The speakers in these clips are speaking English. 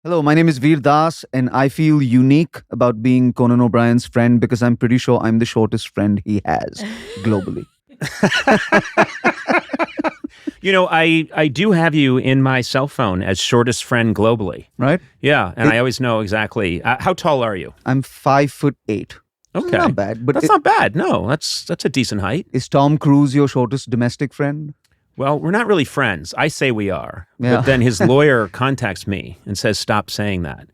Hello, my name is Veer Das, and I feel unique about being Conan O'Brien's friend because I'm pretty sure I'm the shortest friend he has globally. I do have you in my cell phone as shortest friend globally. Right? Yeah, and I always know exactly. How tall are you? I'm 5'8". Okay. Not bad, but That's not bad. No, that's a decent height. is Tom Cruise your shortest domestic friend? Well, we're not really friends. I say we are. Yeah. But then his lawyer contacts me and says, stop saying that.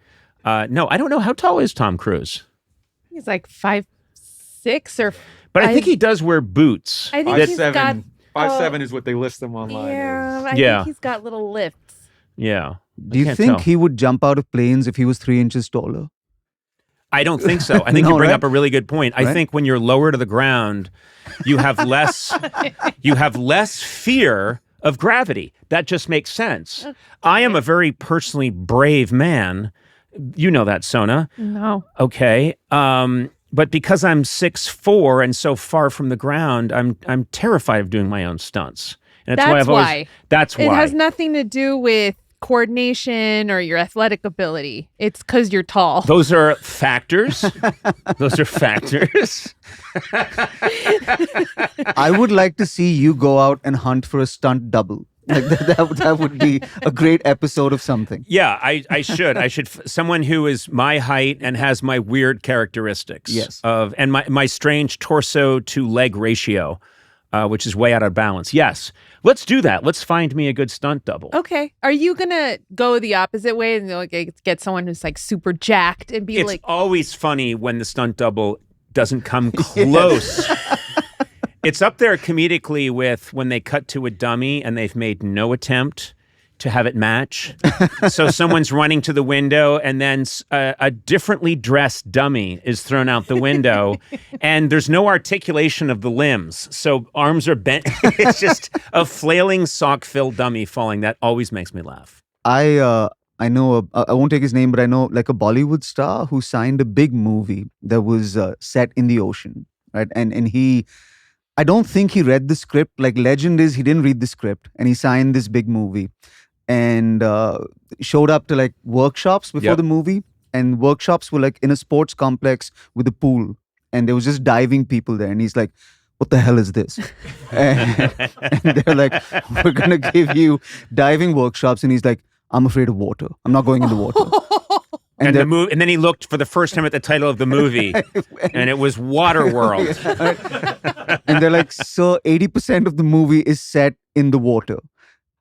No, I don't know. How tall is Tom Cruise? He's like 5'6" or. But I think he does wear boots. I think he's got 5'7" is what they list him online. Yeah, as. I think he's got little lifts. Yeah. Do you can't think tell. he would jump out of planes if he was 3 inches taller? I don't think so. I think No, you bring right? up a really good point. I Right? think when you're lower to the ground, you have less fear of gravity. That just makes sense. Okay. I am a very personally brave man. You know that, Sona. No. Okay. But because I'm 6'4" and so far from the ground, I'm terrified of doing my own stunts. And That's why. That's why. It has nothing to do with coordination or your athletic ability. It's because you're tall. Those are factors. Those are factors. I would like to see you go out and hunt for a stunt double. Like that would be a great episode of something. Yeah, I should. Someone who is my height and has my weird characteristics. Yes. And my strange torso to leg ratio, which is way out of balance. Yes. Let's do that. Let's find me a good stunt double. Okay. Are you going to go the opposite way and get someone who's like super jacked and be It's like. always funny when the stunt double doesn't come close. It's up there comedically with when they cut to a dummy and they've made no attempt to have it match. So someone's running to the window and then a differently dressed dummy is thrown out the window and there's no articulation of the limbs. So arms are bent. It's just a flailing sock-filled dummy falling. That always makes me laugh. I know I won't take his name, but I know like a Bollywood star who signed a big movie that was set in the ocean, right? And he, I don't think he read the script. Like legend is, he didn't read the script, and he signed this big movie, and showed up to like workshops before the movie, and workshops were like in a sports complex with a pool, and there was just diving people there, and he's like, what the hell is this? and they're like, we're gonna give you diving workshops, and he's like, I'm afraid of water. I'm not going in the water. And then he looked for the first time at the title of the movie, and it was Waterworld. And they're like, so 80% of the movie is set in the water.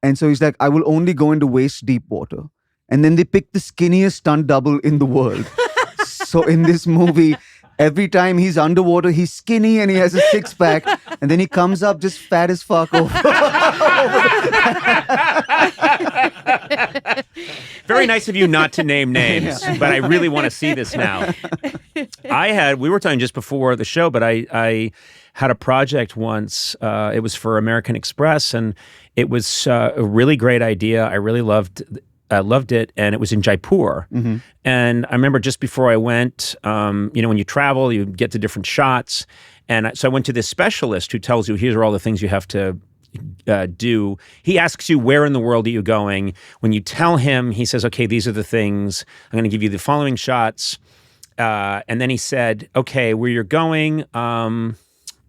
And so he's like, I will only go into waist deep water. And then they picked the skinniest stunt double in the world. So in this movie, every time he's underwater, he's skinny and he has a six pack. And then he comes up just fat as fuck over. Very nice of you not to name names, but I really want to see this now. We were talking just before the show, but I had a project once. It was for American Express, and it was a really great idea. I really loved it, and it was in Jaipur. Mm-hmm. And I remember just before I went, when you travel, you get to different shots. And so I went to this specialist who tells you, here are all the things you have to do. He asks you, where in the world are you going? When you tell him, he says, okay, these are the things. I'm going to give you the following shots. And then he said, okay, where you're going, I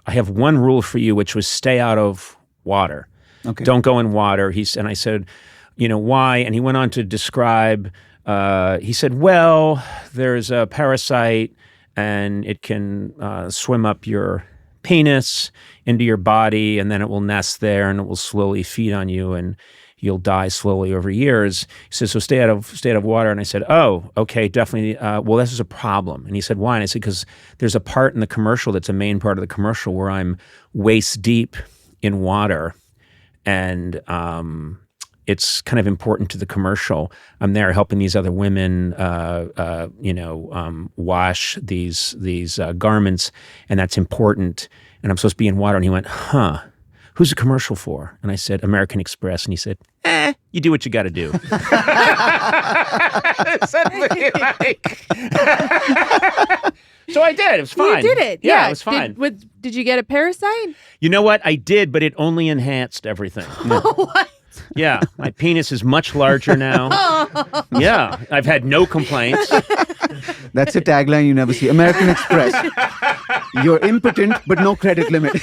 have one rule for you, which was stay out of water. Okay. Don't go in water. And I said, why? And he went on to describe, he said, well, there's a parasite and it can swim up your penis into your body, and then it will nest there and it will slowly feed on you and you'll die slowly over years. He said, so stay out of water. And I said, oh, okay, definitely. Well, this is a problem. And he said, why? And I said, because there's a part in the commercial that's a main part of the commercial where I'm waist deep in water. And it's kind of important to the commercial. I'm there helping these other women, wash these garments, and that's important. And I'm supposed to be in water. And he went, huh, who's the commercial for? And I said, American Express. And he said, you do what you got to do. Suddenly, so I did. It was fine. You did it. Yeah, it was fine. Did you get a parasite? You know what? I did, but it only enhanced everything. What? Yeah, my penis is much larger now. Yeah, I've had no complaints. That's a tagline you never see. American Express. You're impotent, but no credit limit.